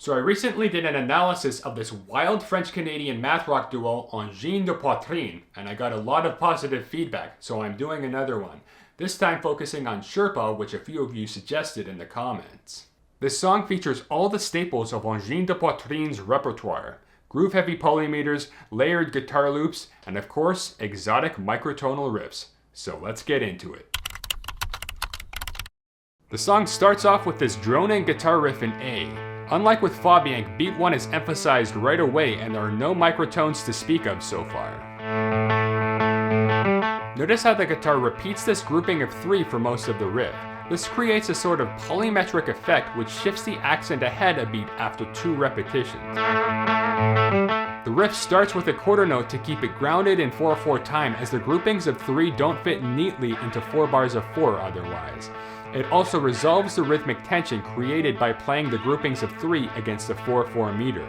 So I recently did an analysis of this wild French-Canadian math rock duo Angine de Poitrine, and I got a lot of positive feedback, so I'm doing another one. This time focusing on Sherpa, which a few of you suggested in the comments. This song features all the staples of Angine de Poitrine's repertoire. Groove-heavy polymeters, layered guitar loops, and of course, exotic microtonal riffs. So let's get into it. The song starts off with this droning guitar riff in A. Unlike with Fabian, beat 1 is emphasized right away and there are no microtones to speak of so far. Notice how the guitar repeats this grouping of 3 for most of the riff. This creates a sort of polymetric effect which shifts the accent ahead a beat after 2 repetitions. The riff starts with a quarter note to keep it grounded in 4/4 time, as the groupings of 3 don't fit neatly into 4 bars of 4 otherwise. It also resolves the rhythmic tension created by playing the groupings of 3 against the 4/4 meter.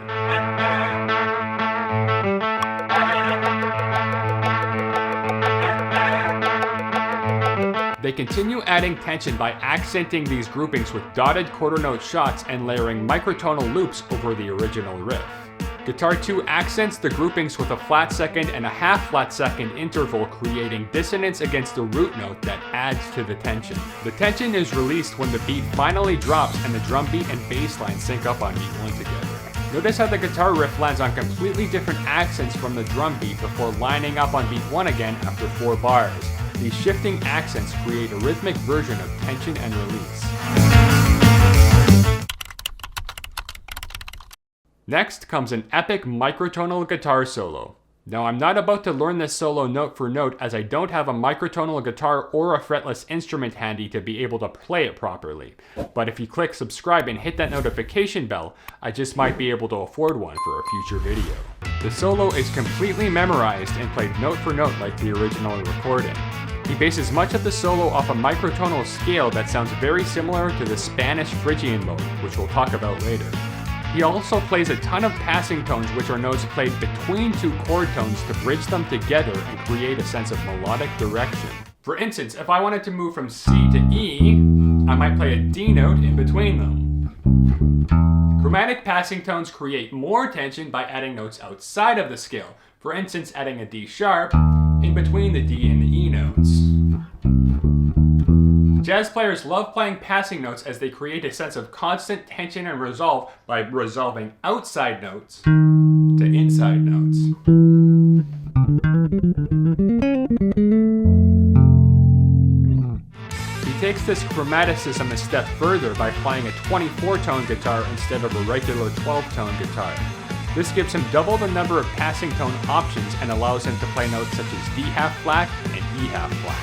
They continue adding tension by accenting these groupings with dotted quarter note shots and layering microtonal loops over the original riff. Guitar 2 accents the groupings with a flat second and a half flat second interval, creating dissonance against the root note that adds to the tension. The tension is released when the beat finally drops and the drum beat and bass line sync up on beat 1 together. Notice how the guitar riff lands on completely different accents from the drum beat before lining up on beat 1 again after 4 bars. These shifting accents create a rhythmic version of tension and release. Next comes an epic microtonal guitar solo. Now I'm not about to learn this solo note for note as I don't have a microtonal guitar or a fretless instrument handy to be able to play it properly. But if you click subscribe and hit that notification bell, I just might be able to afford one for a future video. The solo is completely memorized and played note for note like the original recording. He bases much of the solo off a microtonal scale that sounds very similar to the Spanish Phrygian mode, which we'll talk about later. He also plays a ton of passing tones, which are notes played between 2 chord tones to bridge them together and create a sense of melodic direction. For instance, if I wanted to move from C to E, I might play a D note in between them. Chromatic passing tones create more tension by adding notes outside of the scale. For instance, adding a D sharp in between the D and the E notes. Jazz players love playing passing notes as they create a sense of constant tension and resolve by resolving outside notes to inside notes. He takes this chromaticism a step further by playing a 24-tone guitar instead of a regular 12-tone guitar. This gives him double the number of passing tone options and allows him to play notes such as D half flat and E half flat.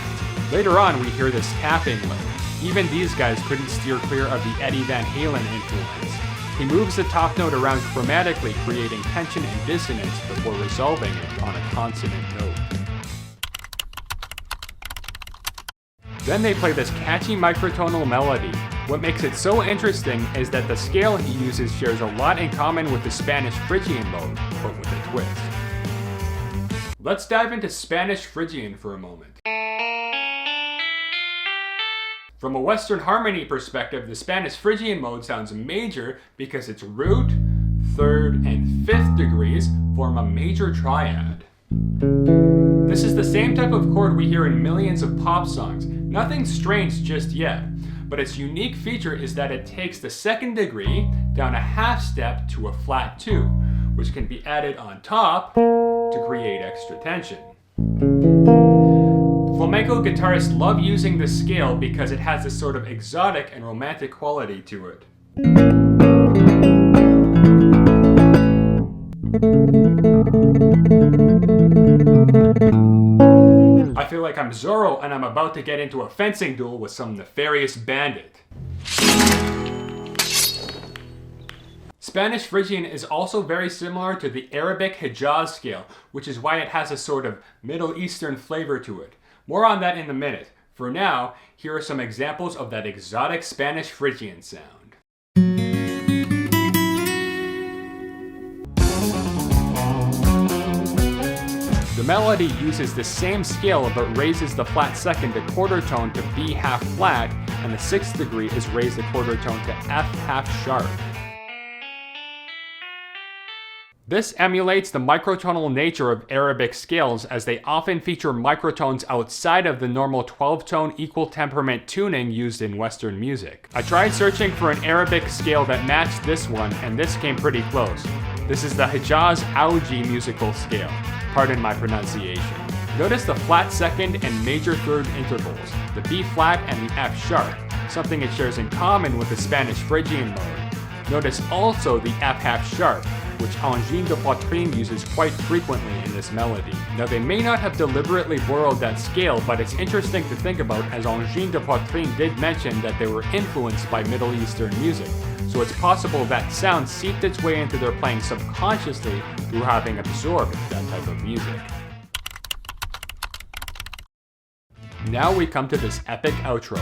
Later on, we hear this tapping lick. Even these guys couldn't steer clear of the Eddie Van Halen influence. He moves the top note around chromatically, creating tension and dissonance before resolving it on a consonant note. Then they play this catchy microtonal melody. What makes it so interesting is that the scale he uses shares a lot in common with the Spanish Phrygian mode, but with a twist. Let's dive into Spanish Phrygian for a moment. From a Western harmony perspective, the Spanish Phrygian mode sounds major because its root, 3rd, and 5th degrees form a major triad. This is the same type of chord we hear in millions of pop songs. Nothing strange just yet, but its unique feature is that it takes the 2nd degree down a half step to a flat 2, which can be added on top to create extra tension. Flamenco guitarists love using this scale because it has this sort of exotic and romantic quality to it. I feel like I'm Zorro and I'm about to get into a fencing duel with some nefarious bandit. Spanish Phrygian is also very similar to the Arabic Hijaz scale, which is why it has a sort of Middle Eastern flavor to it. More on that in a minute. For now, here are some examples of that exotic Spanish Phrygian sound. The melody uses the same scale but raises the flat second a quarter tone to B half flat, and the 6th degree is raised a quarter tone to F half sharp. This emulates the microtonal nature of Arabic scales, as they often feature microtones outside of the normal 12-tone equal temperament tuning used in Western music. I tried searching for an Arabic scale that matched this one, and this came pretty close. This is the Hijaz Auji musical scale. Pardon my pronunciation. Notice the flat second and major third intervals, the B flat and the F sharp, something it shares in common with the Spanish Phrygian mode. Notice also the F half sharp, which Angine de Poitrine uses quite frequently in this melody. Now they may not have deliberately borrowed that scale, but it's interesting to think about, as Angine de Poitrine did mention that they were influenced by Middle Eastern music. So it's possible that sound seeped its way into their playing subconsciously through having absorbed that type of music. Now we come to this epic outro.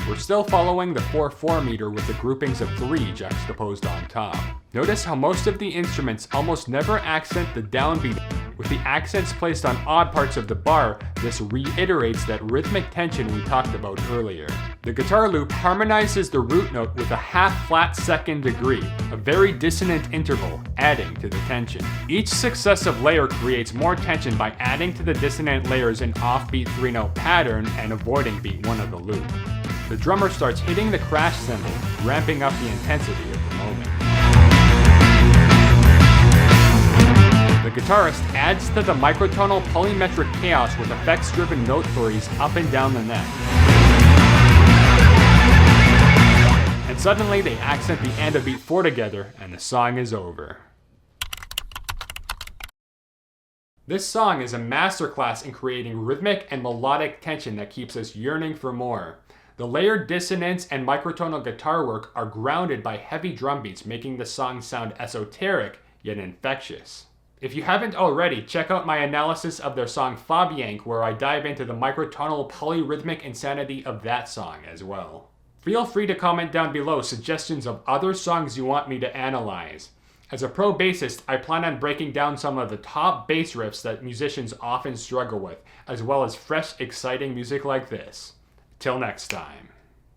We're still following the 4/4 meter with the groupings of 3 juxtaposed on top. Notice how most of the instruments almost never accent the downbeat. With the accents placed on odd parts of the bar, this reiterates that rhythmic tension we talked about earlier. The guitar loop harmonizes the root note with a half-flat second degree, a very dissonant interval, adding to the tension. Each successive layer creates more tension by adding to the dissonant layers an offbeat 3-note pattern and avoiding beat 1 of the loop. The drummer starts hitting the crash cymbal, ramping up the intensity of the moment. The guitarist adds to the microtonal polymetric chaos with effects-driven note flurries up and down the neck. And suddenly they accent the end of beat 4 together, and the song is over. This song is a masterclass in creating rhythmic and melodic tension that keeps us yearning for more. The layered dissonance and microtonal guitar work are grounded by heavy drum beats, making the song sound esoteric yet infectious. If you haven't already, check out my analysis of their song Fabiank, where I dive into the microtonal polyrhythmic insanity of that song as well. Feel free to comment down below suggestions of other songs you want me to analyze. As a pro bassist, I plan on breaking down some of the top bass riffs that musicians often struggle with, as well as fresh, exciting music like this. Till next time.